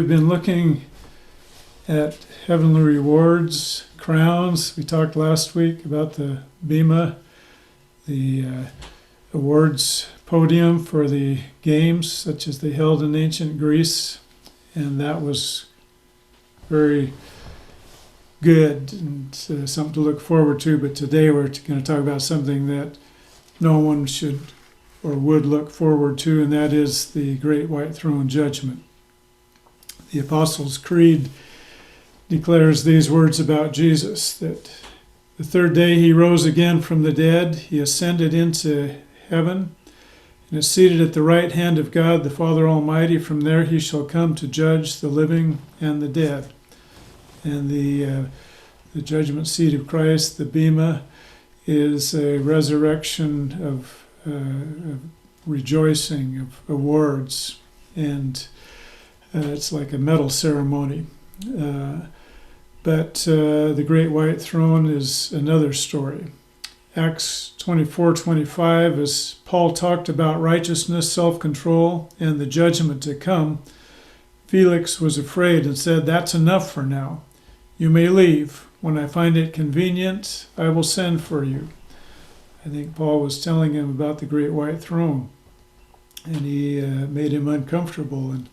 been looking at heavenly rewards, crowns. We talked last week about the Bema, the awards podium for the games, such as they held in ancient Greece, and that was very good and something to look forward to. But today we're going to talk about something that no one should or would look forward to, and that is the Great White Throne Judgment. The Apostles' Creed declares these words about Jesus, that the third day he rose again from the dead, he ascended into heaven, and is seated at the right hand of God the Father Almighty. From there he shall come to judge the living and the dead. And the judgment seat of Christ, the Bema, is a resurrection of rejoicing, of awards, and it's like a medal ceremony. But the Great White Throne is another story. Acts 24:25, as Paul talked about righteousness, self-control, and the judgment to come, Felix was afraid and said, "That's enough for now. You may leave. When I find it convenient, I will send for you." I think Paul was telling him about the Great White Throne, and he made him uncomfortable and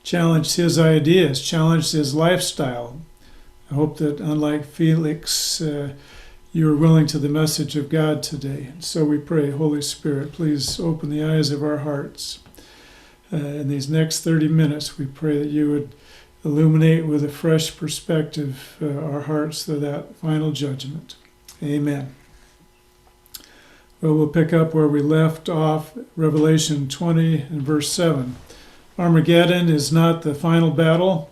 challenged his ideas, challenged his lifestyle. I hope that, unlike Felix, you are willing to the message of God today. So we pray, Holy Spirit, please open the eyes of our hearts. In these next 30 minutes, we pray that you would illuminate with a fresh perspective our hearts to that final judgment. Amen. Well, we'll pick up where we left off, Revelation 20 and verse 7. Armageddon is not the final battle.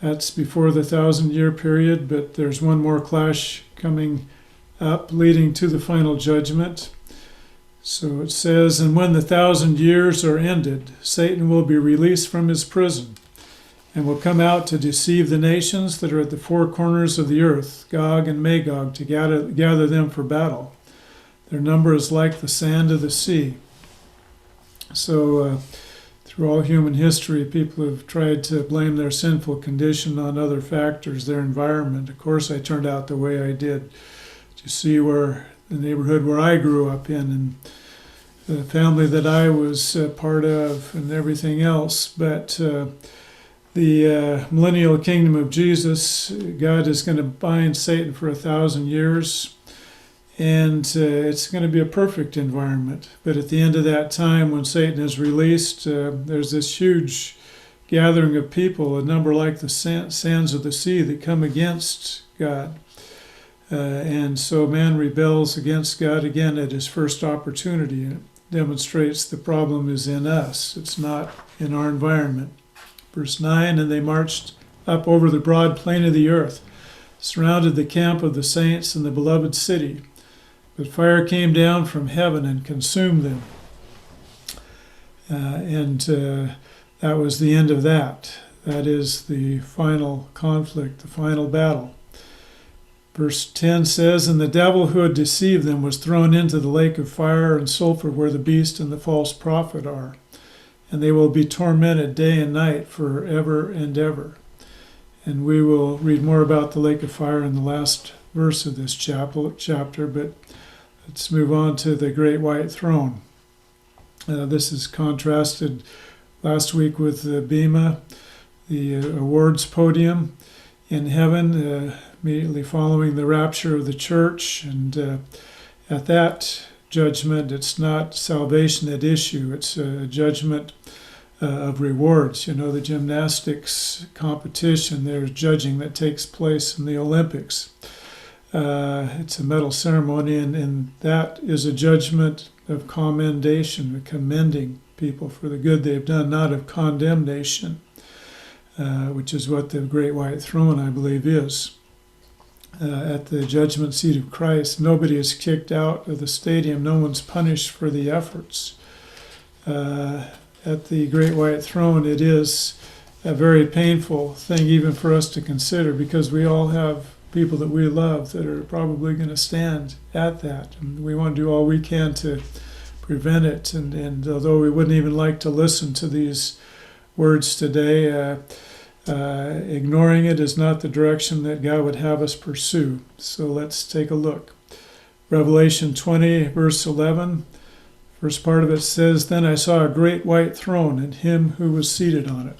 That's before the 1,000-year period, but there's one more clash coming up, leading to the final judgment. So it says, "And when the 1,000 years are ended, Satan will be released from his prison and will come out to deceive the nations that are at the four corners of the earth, Gog and Magog, to gather them for battle. Their number is like the sand of the sea." So through all human history, people have tried to blame their sinful condition on other factors, their environment. Of course, I turned out the way I did. To see where the neighborhood where I grew up in and the family that I was part of and everything else. But the millennial kingdom of Jesus, God is going to bind Satan for 1,000 years. And it's going to be a perfect environment. But at the end of that time, when Satan is released, there's this huge gathering of people, a number like the sands of the sea, that come against God. And so man rebels against God again at his first opportunity. It demonstrates the problem is in us. It's not in our environment. Verse 9, "And they marched up over the broad plain of the earth, surrounded the camp of the saints and the beloved city. But fire came down from heaven and consumed them." That was the end of that. That is the final conflict, the final battle. Verse 10 says, "And the devil who had deceived them was thrown into the lake of fire and sulfur where the beast and the false prophet are. And they will be tormented day and night forever and ever." And we will read more about the lake of fire in the last verse of this chapter, but let's move on to the Great White Throne. This is contrasted last week with the Bema, the awards podium in heaven, immediately following the rapture of the church. And at that judgment, it's not salvation at issue. It's a judgment of rewards. You know, the gymnastics competition, there's judging that takes place in the Olympics. It's a medal ceremony, and that is a judgment of commendation, commending people for the good they've done, not of condemnation, which is what the Great White Throne, I believe, is. At the judgment seat of Christ, nobody is kicked out of the stadium. No one's punished for the efforts. At the Great White Throne, it is a very painful thing even for us to consider, because we all have people that we love that are probably going to stand at that. And we want to do all we can to prevent it. And although we wouldn't even like to listen to these words today, Ignoring it is not the direction that God would have us pursue. So let's take a look. Revelation 20, verse 11. First part of it says, "Then I saw a great white throne and him who was seated on it."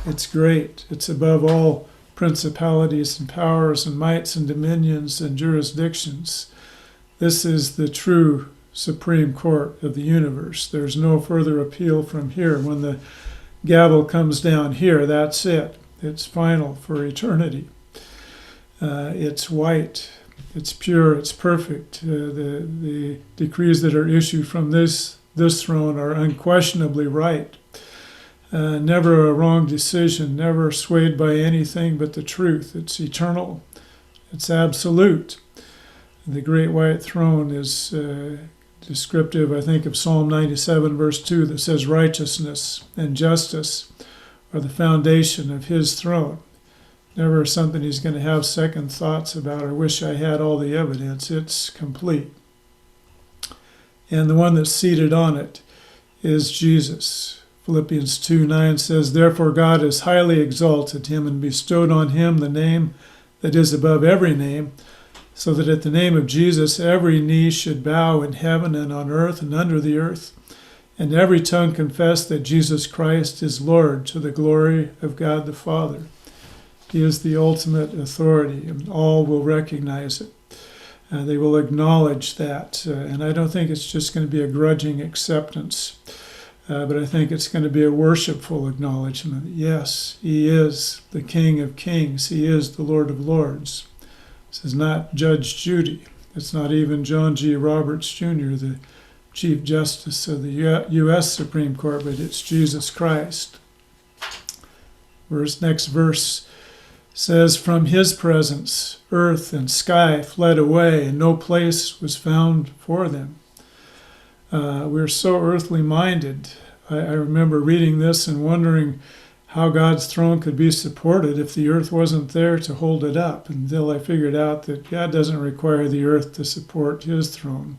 It's great. It's above all principalities and powers and mights and dominions and jurisdictions. This is the true Supreme Court of the universe. There's no further appeal from here. When the gavel comes down here, that's it. It's final for eternity. It's white. It's pure. It's perfect. The decrees that are issued from this throne are unquestionably right. Never a wrong decision, never swayed by anything but the truth. It's eternal. It's absolute. The great white throne is descriptive, I think, of Psalm 97, verse 2, that says righteousness and justice are the foundation of his throne. Never something he's going to have second thoughts about or wish I had all the evidence. It's complete. And the one that's seated on it is Jesus. Philippians 2:9 says, "Therefore God has highly exalted him and bestowed on him the name that is above every name, so that at the name of Jesus every knee should bow in heaven and on earth and under the earth, and every tongue confess that Jesus Christ is Lord, to the glory of God the Father." He is the ultimate authority, and all will recognize it. They will acknowledge that, and I don't think it's just going to be a grudging acceptance, but I think it's going to be a worshipful acknowledgement. Yes, he is the King of Kings. He is the Lord of Lords. This is not Judge Judy. It's not even John G. Roberts Jr., the Chief Justice of the U.S. Supreme Court, but it's Jesus Christ. Next verse says, "From his presence, earth and sky fled away, and no place was found for them." We're so earthly minded. I remember reading this and wondering how God's throne could be supported if the earth wasn't there to hold it up, until I figured out that God doesn't require the earth to support his throne.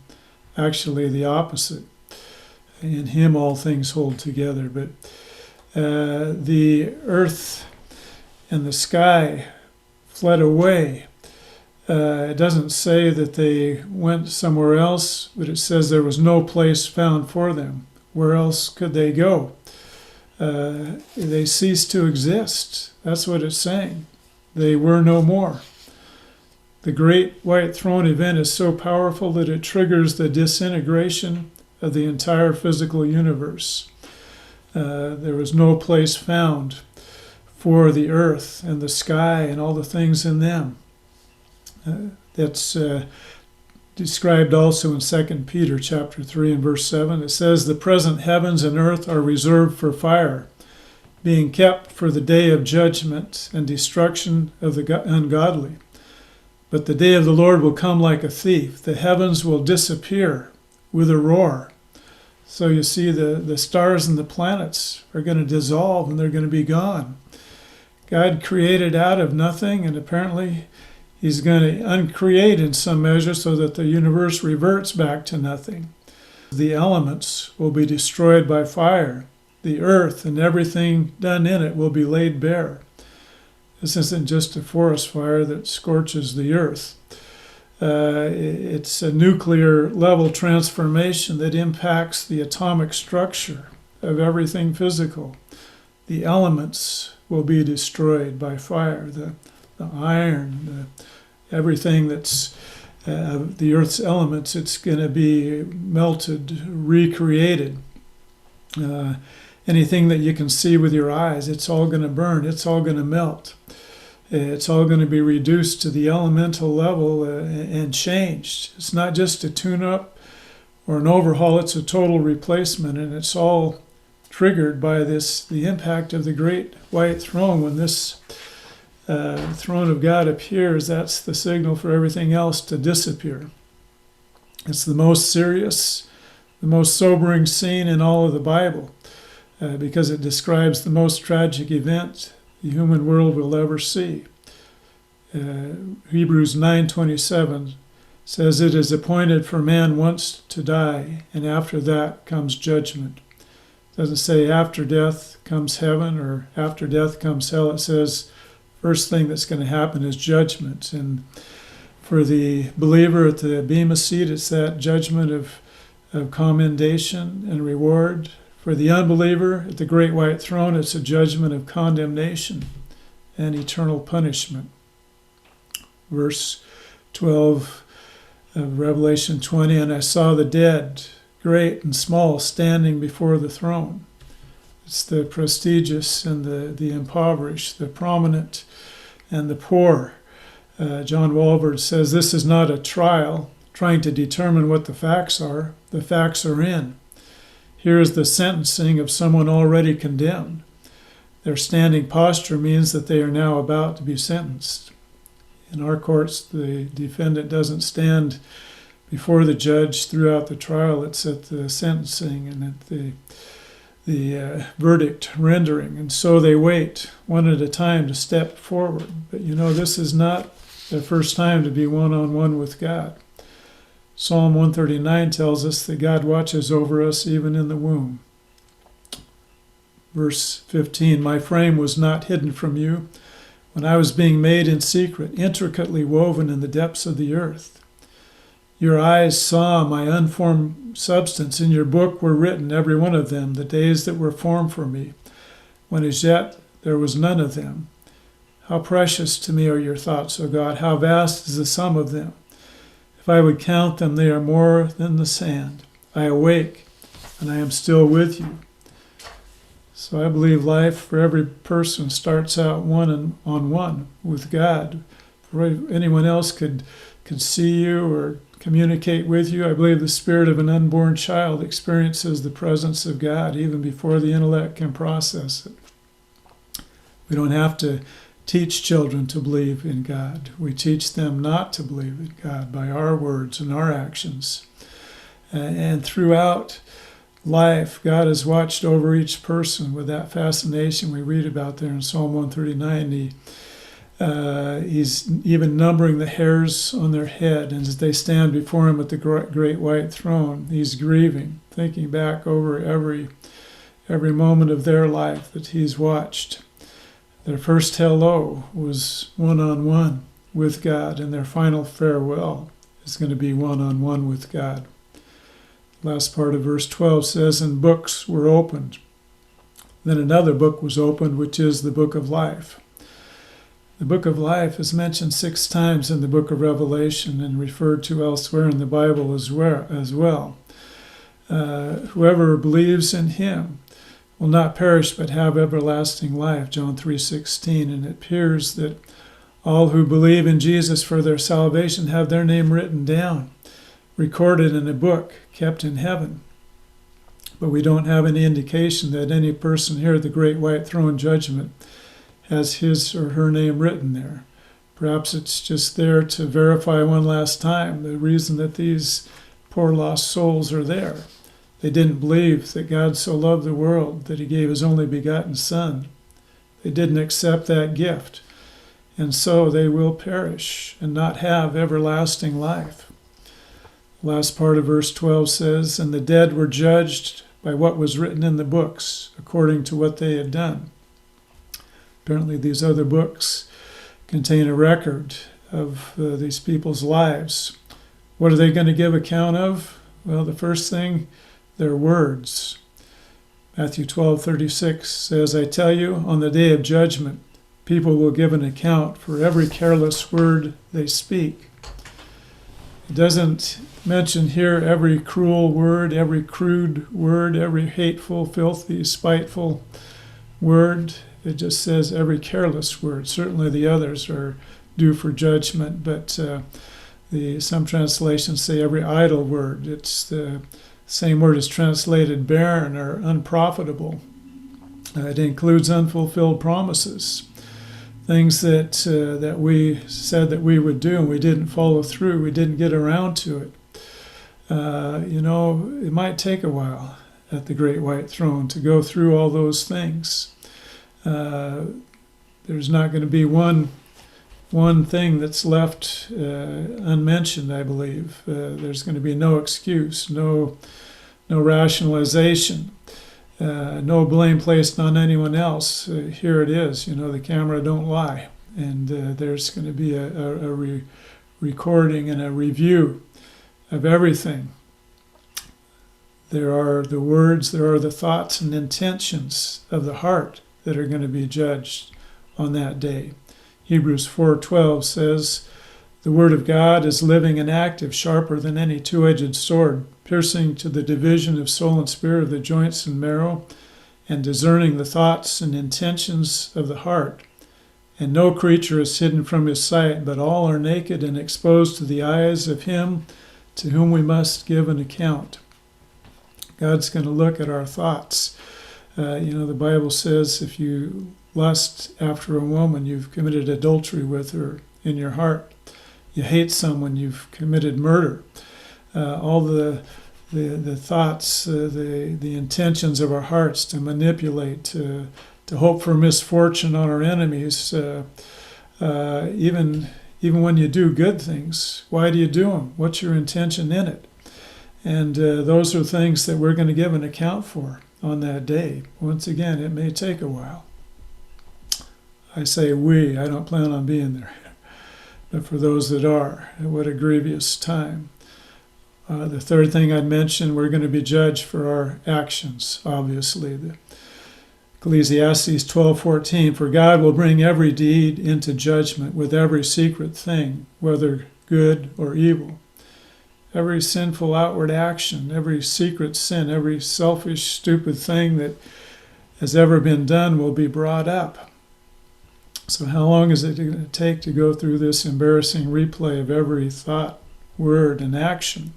Actually, the opposite. In him all things hold together. But the earth and the sky fled away. It doesn't say that they went somewhere else, but it says there was no place found for them. Where else could they go? They ceased to exist. That's what it's saying. They were no more. The great white throne event is so powerful that it triggers the disintegration of the entire physical universe. There was no place found for the earth and the sky and all the things in them. That's described also in 2 Peter chapter 3 and verse 7. It says, "The present heavens and earth are reserved for fire, being kept for the day of judgment and destruction of the ungodly. But the day of the Lord will come like a thief. The heavens will disappear with a roar." So you see the stars and the planets are going to dissolve and they're going to be gone. God created out of nothing, and apparently he's going to uncreate in some measure so that the universe reverts back to nothing. The elements will be destroyed by fire. The earth and everything done in it will be laid bare. This isn't just a forest fire that scorches the earth. It's a nuclear level transformation that impacts the atomic structure of everything physical. The elements will be destroyed by fire. The iron, everything that's the earth's elements, it's going to be melted, recreated. Anything that you can see with your eyes, it's all going to burn, it's all going to melt. It's all going to be reduced to the elemental level and changed. It's not just a tune-up or an overhaul, it's a total replacement, and it's all triggered by the impact of the great white throne. When this throne of God appears, that's the signal for everything else to disappear. It's the most serious, the most sobering scene in all of the Bible, because it describes the most tragic event the human world will ever see. Hebrews 9:27 says, "It is appointed for man once to die, and after that comes judgment." doesn't say after death comes heaven or after death comes hell. It says first thing that's going to happen is judgment. And for the believer at the bema seat, it's that judgment of commendation and reward. For the unbeliever at the great white throne, it's a judgment of condemnation and eternal punishment. Verse 12 of Revelation 20, and I saw the dead, great and small, standing before the throne. It's the prestigious and the impoverished, the prominent and the poor. John Walvoord says this is not a trial trying to determine what the facts are. The facts are in. Here is the sentencing of someone already condemned. Their standing posture means that they are now about to be sentenced. In our courts, the defendant doesn't stand before the judge throughout the trial. It's at the sentencing and at the verdict rendering. And so they wait one at a time to step forward. But this is not the first time to be one-on-one with God. Psalm 139 tells us that God watches over us even in the womb. Verse 15, my frame was not hidden from you when I was being made in secret, intricately woven in the depths of the earth. Your eyes saw my unformed substance. In your book were written, every one of them, the days that were formed for me, when as yet there was none of them. How precious to me are your thoughts, O God. How vast is the sum of them. If I would count them, they are more than the sand. I awake, and I am still with you. So I believe life for every person starts out one-on-one with God. Before anyone else could see you or communicate with you, I believe the spirit of an unborn child experiences the presence of God even before the intellect can process it. We don't have to teach children to believe in God. We teach them not to believe in God by our words and our actions. And throughout life, God has watched over each person with that fascination we read about there in Psalm 139. He's even numbering the hairs on their head, and as they stand before him at the great white throne, he's grieving, thinking back over every moment of their life that he's watched. Their first hello was one-on-one with God, and their final farewell is going to be one-on-one with God. Last part of verse 12 says, and books were opened. Then another book was opened, which is the book of life. The book of life is mentioned 6 times in the book of Revelation and referred to elsewhere in the Bible as well. Whoever believes in him will not perish but have everlasting life, John 3:16. And it appears that all who believe in Jesus for their salvation have their name written down, recorded in a book kept in heaven. But we don't have any indication that any person here at the great white throne judgment has his or her name written there. Perhaps it's just there to verify one last time the reason that these poor lost souls are there. They didn't believe that God so loved the world that he gave his only begotten Son. They didn't accept that gift, and so they will perish and not have everlasting life. The last part of verse 12 says, and the dead were judged by what was written in the books, according to what they had done. Apparently these other books contain a record of these people's lives. What are they going to give account of? Well, the first thing, their words. Matthew 12:36 says, I tell you, on the day of judgment, people will give an account for every careless word they speak. It doesn't mention here every cruel word, every crude word, every hateful, filthy, spiteful word. It just says every careless word. Certainly the others are due for judgment, but some translations say every idle word. It's the same word is translated barren or unprofitable. It includes unfulfilled promises, things that we said that we would do and we didn't follow through. We didn't get around to it. It might take a while at the great white throne to go through all those things. There's not going to be one thing that's left unmentioned, I believe. There's going to be no excuse, no rationalization. no blame placed on anyone else. Here it is. The camera don't lie. And there's going to be a recording and a review of everything. There are the words, there are the thoughts and intentions of the heart that are going to be judged on that day. Hebrews 4:12 says, "The word of God is living and active, sharper than any two-edged sword, piercing to the division of soul and spirit, of the joints and marrow, and discerning the thoughts and intentions of the heart. And no creature is hidden from his sight, but all are naked and exposed to the eyes of him to whom we must give an account." God's going to look at our thoughts. The Bible says if you lust after a woman, you've committed adultery with her in your heart. You hate someone, you've committed murder. All the thoughts, the intentions of our hearts to manipulate, to hope for misfortune on our enemies, even when you do good things. Why do you do them? What's your intention in it? And those are things that we're going to give an account for on that day. Once again, it may take a while. I say we, I don't plan on being there. But for those that are, what a grievous time. The third thing I'd mention, we're going to be judged for our actions, obviously. Ecclesiastes 12:14, "For God will bring every deed into judgment with every secret thing, whether good or evil." Every sinful outward action, every secret sin, every selfish, stupid thing that has ever been done will be brought up. So how long is it going to take to go through this embarrassing replay of every thought, word, and action?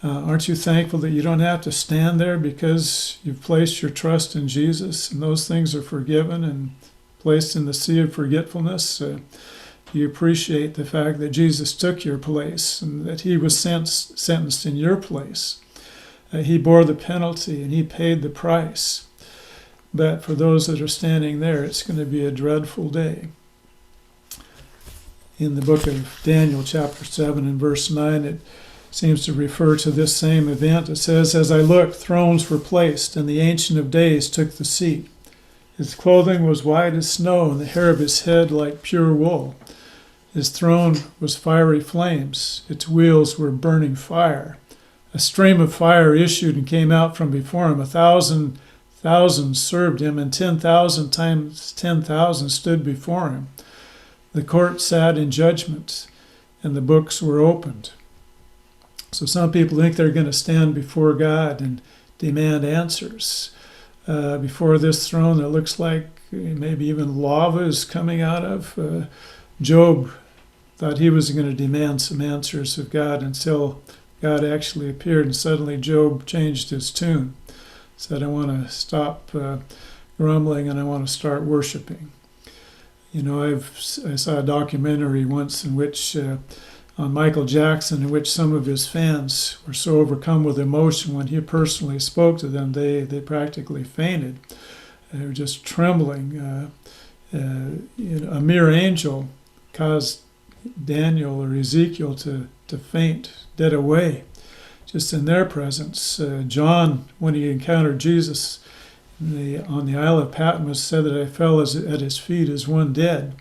Aren't you thankful that you don't have to stand there because you've placed your trust in Jesus and those things are forgiven and placed in the sea of forgetfulness? You appreciate the fact that Jesus took your place and that he was sentenced in your place. He bore the penalty and he paid the price. But for those that are standing there, it's going to be a dreadful day. In the book of Daniel, chapter 7 and verse 9, it seems to refer to this same event. It says, "As I looked, thrones were placed, and the Ancient of Days took the seat. His clothing was white as snow, and the hair of his head like pure wool. His throne was fiery flames. Its wheels were burning fire. A stream of fire issued and came out from before him. 1,000,000 served him, and 10,000 times 10,000 stood before him. The court sat in judgment, and the books were opened." So some people think they're going to stand before God and demand answers. Before this throne that looks like maybe even lava is coming out of. Job thought he was going to demand some answers of God until God actually appeared, and suddenly Job changed his tune. Said, "I want to stop grumbling and I want to start worshiping." I saw a documentary once in which on Michael Jackson, in which some of his fans were so overcome with emotion when he personally spoke to them, they practically fainted. They were just trembling. A mere angel caused Daniel or Ezekiel to faint dead away, just in their presence. John, when he encountered Jesus on the Isle of Patmos, said that I fell at his feet as one dead.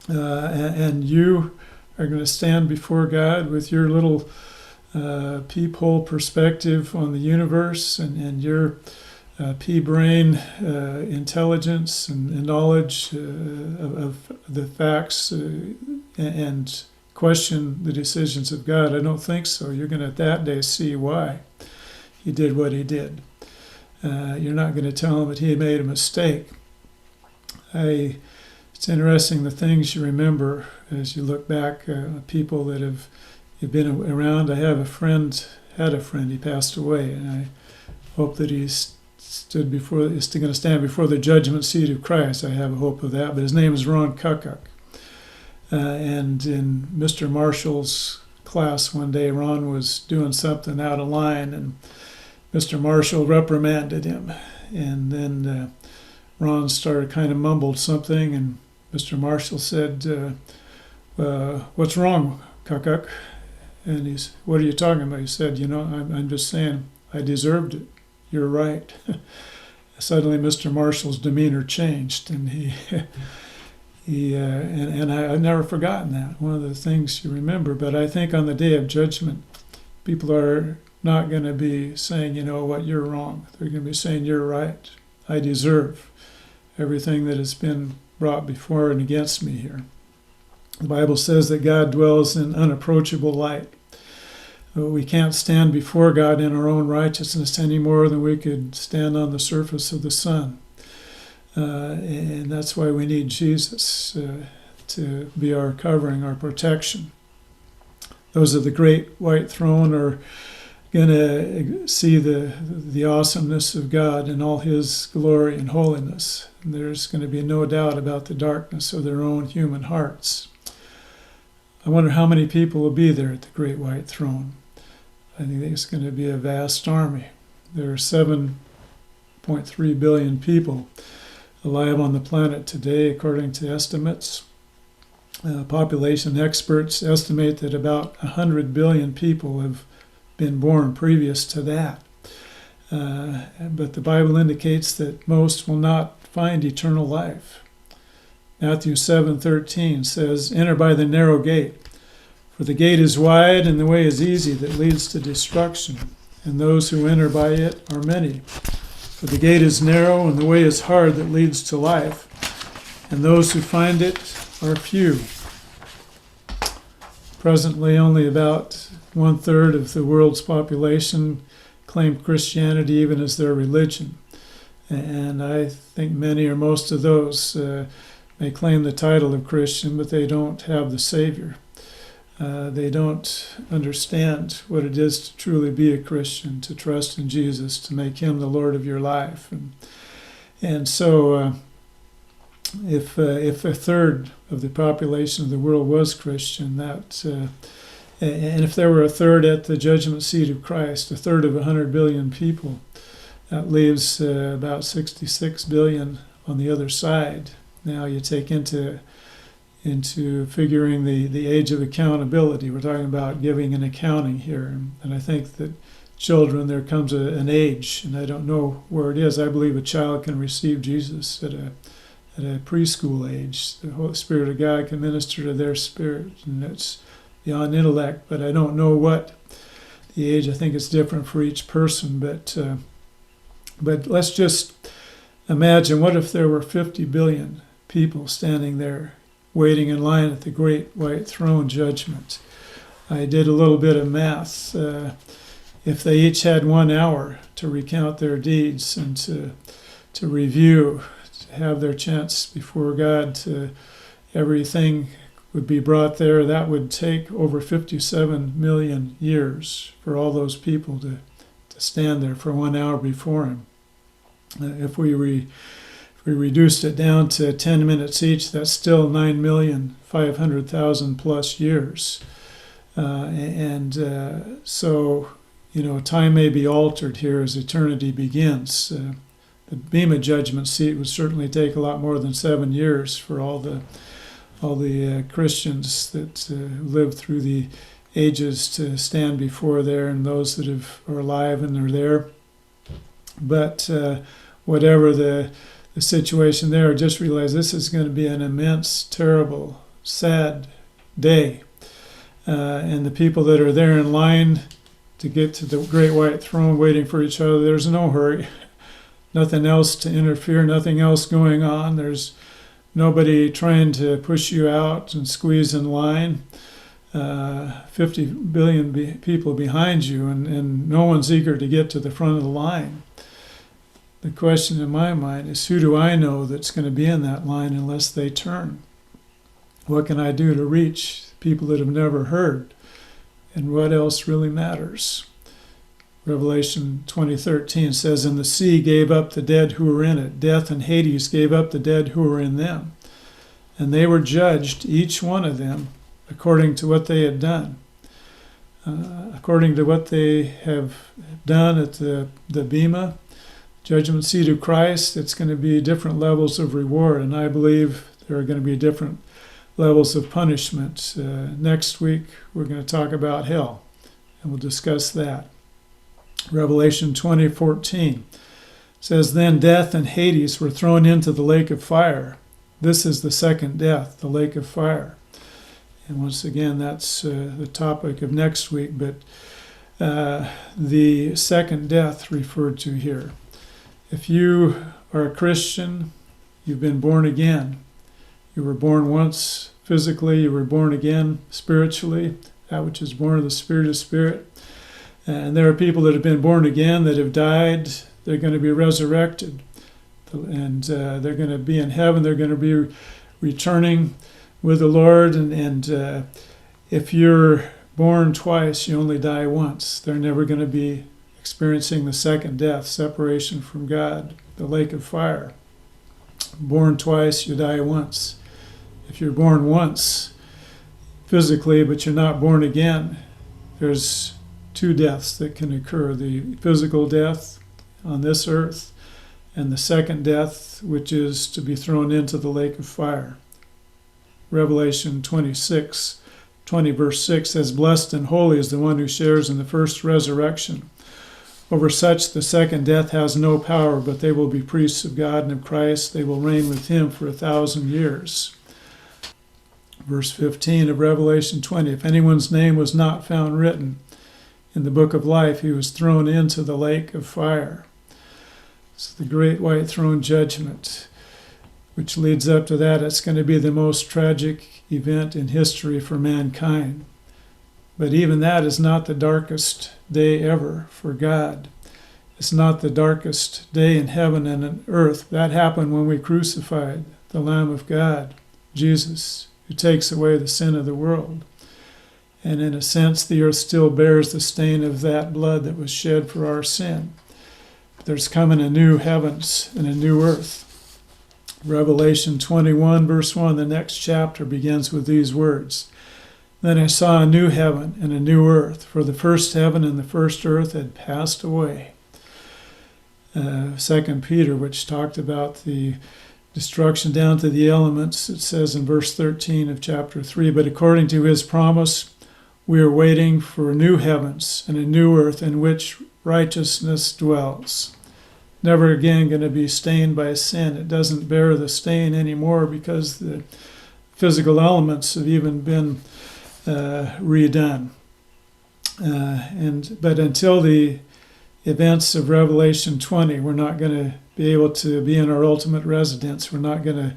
And you are going to stand before God with your little peephole perspective on the universe and your pea-brain intelligence and knowledge of the facts and question the decisions of God. I don't think so. You're going to that day see why he did what he did. You're not going to tell him that he made a mistake. It's interesting the things you remember as you look back. People that you've been around. I had a friend, he passed away, and I hope that is going to stand before the judgment seat of Christ. I have a hope of that. But his name is Ron Kukuk. And in Mr. Marshall's class one day, Ron was doing something out of line, and Mr. Marshall reprimanded him. And then Ron started kind of mumbled something, and Mr. Marshall said, "What's wrong, Kukuk?" And what are you talking about? He said, "I'm just saying I deserved it. you're right. Suddenly Mr. Marshall's demeanor changed, and I've never forgotten that. One of the things you remember. But I think on the day of judgment, people are not going to be saying, you know what, you're wrong. They're going to be saying, you're right. I deserve everything that has been brought before and against me here. The Bible says that God dwells in unapproachable light. We can't stand before God in our own righteousness any more than we could stand on the surface of the sun. And that's why we need Jesus to be our covering, our protection. Those of the great white throne are going to see the awesomeness of God and all his glory and holiness. And there's going to be no doubt about the darkness of their own human hearts. I wonder how many people will be there at the great white throne. I think it's going to be a vast army. There are 7.3 billion people alive on the planet today, according to estimates. Population experts estimate that about 100 billion people have been born previous to that. But the Bible indicates that most will not find eternal life. Matthew 7:13 says, "Enter by the narrow gate, for the gate is wide and the way is easy that leads to destruction, and those who enter by it are many. For the gate is narrow and the way is hard that leads to life, and those who find it are few." Presently, only about 1/3 of the world's population claim Christianity even as their religion. And I think many or most of those may claim the title of Christian, but they don't have the Savior. They don't understand what it is to truly be a Christian, to trust in Jesus, to make him the Lord of your life. And so if 1/3 of the population of the world was Christian, and if there were 1/3 at the judgment seat of Christ, 1/3 of 100 billion people, that leaves about 66 billion on the other side. Now you take into figuring the age of accountability. We're talking about giving an accounting here. And I think that children, there comes an age, and I don't know where it is. I believe a child can receive Jesus at a preschool age. The Holy Spirit of God can minister to their spirit, and it's beyond intellect, but I don't know what the age. I think it's different for each person, but let's just imagine, what if there were 50 billion people standing there waiting in line at the great white throne judgment? I did a little bit of math. If they each had 1 hour to recount their deeds and to review, to have their chance before God, everything would be brought there. That would take over 57 million years for all those people to stand there for 1 hour before him. If we reduced it down to 10 minutes each, that's still 9,500,000 plus years. So, time may be altered here as eternity begins. The Bema judgment seat would certainly take a lot more than 7 years for all the Christians that lived through the ages to stand before there, and those that are alive and are there. But whatever the situation there, just realize this is going to be an immense, terrible, sad day. And the people that are there in line to get to the great white throne waiting for each other, there's no hurry. Nothing else to interfere, nothing else going on. There's nobody trying to push you out and squeeze in line. 50 billion people behind you, and no one's eager to get to the front of the line. The question in my mind is, who do I know that's going to be in that line unless they turn? What can I do to reach people that have never heard? And what else really matters? Revelation 20:13 says, "And the sea gave up the dead who were in it. Death and Hades gave up the dead who were in them. And they were judged, each one of them, according to what they had done." According to what they have done at the Bema judgment seat of Christ, it's going to be different levels of reward, and I believe there are going to be different levels of punishment. Next week, we're going to talk about hell, and we'll discuss that. Revelation 20:14 says, "Then death and Hades were thrown into the lake of fire. This is the second death, the lake of fire." And once again, that's the topic of next week, but the second death referred to here. If you are a Christian, you've been born again. You were born once physically, you were born again spiritually. That which is born of the Spirit is spirit. And there are people that have been born again that have died. They're going to be resurrected. And they're going to be in heaven. They're going to be returning with the Lord. And if you're born twice, you only die once. They're never going to be experiencing the second death, separation from God, the lake of fire. Born twice, you die once. If you're born once physically, but you're not born again, there's two deaths that can occur: the physical death on this earth, and the second death, which is to be thrown into the lake of fire. Revelation 20 verse 6 says, "Blessed and holy is the one who shares in the first resurrection. Over such the second death has no power, but they will be priests of God and of Christ. They will reign with him for 1,000 years." Verse 15 of Revelation 20, "If anyone's name was not found written in the book of life, he was thrown into the lake of fire." It's the great white throne judgment, which leads up to that. It's going to be the most tragic event in history for mankind. But even that is not the darkest day ever for God. It's not the darkest day in heaven and on earth. That happened when we crucified the Lamb of God, Jesus, who takes away the sin of the world. And in a sense, the earth still bears the stain of that blood that was shed for our sin. There's coming a new heavens and a new earth. Revelation 21, verse 1, the next chapter begins with these words. "Then I saw a new heaven and a new earth, for the first heaven and the first earth had passed away." 2 Peter, which talked about the destruction down to the elements, it says in verse 13 of chapter 3, "But according to his promise, we are waiting for new heavens and a new earth in which righteousness dwells." Never again going to be stained by sin. It doesn't bear the stain anymore because the physical elements have even been redone. But until the events of Revelation 20, we're not going to be able to be in our ultimate residence. We're not going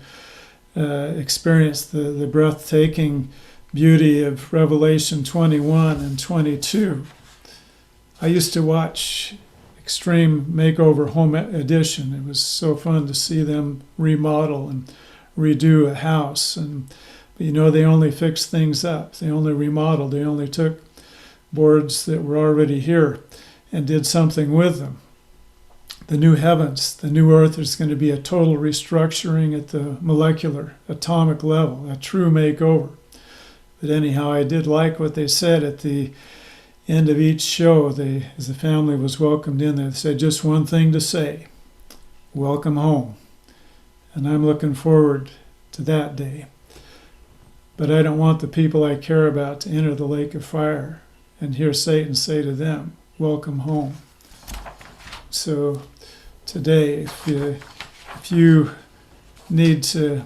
to experience the breathtaking beauty of Revelation 21 and 22. I used to watch Extreme Makeover Home Edition. It was so fun to see them remodel and redo a house. But they only fixed things up. They only remodeled. They only took boards that were already here and did something with them. The new heavens, the new earth, is going to be a total restructuring at the molecular, atomic level, a true makeover. But anyhow, I did like what they said at the end of each show. As the family was welcomed in, they said just one thing to say: welcome home. And I'm looking forward to that day. But I don't want the people I care about to enter the lake of fire and hear Satan say to them, welcome home. So today, if you need to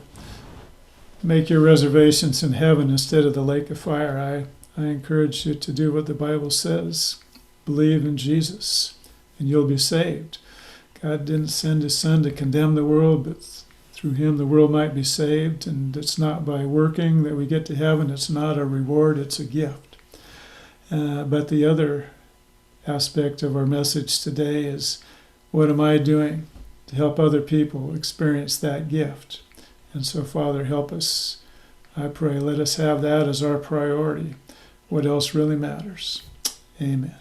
make your reservations in heaven instead of the lake of fire, I encourage you to do what the Bible says. Believe in Jesus, and you'll be saved. God didn't send his Son to condemn the world, but through him the world might be saved. And it's not by working that we get to heaven. It's not a reward, it's a gift. But the other aspect of our message today is, what am I doing to help other people experience that gift? And so, Father, help us. I pray, let us have that as our priority. What else really matters? Amen.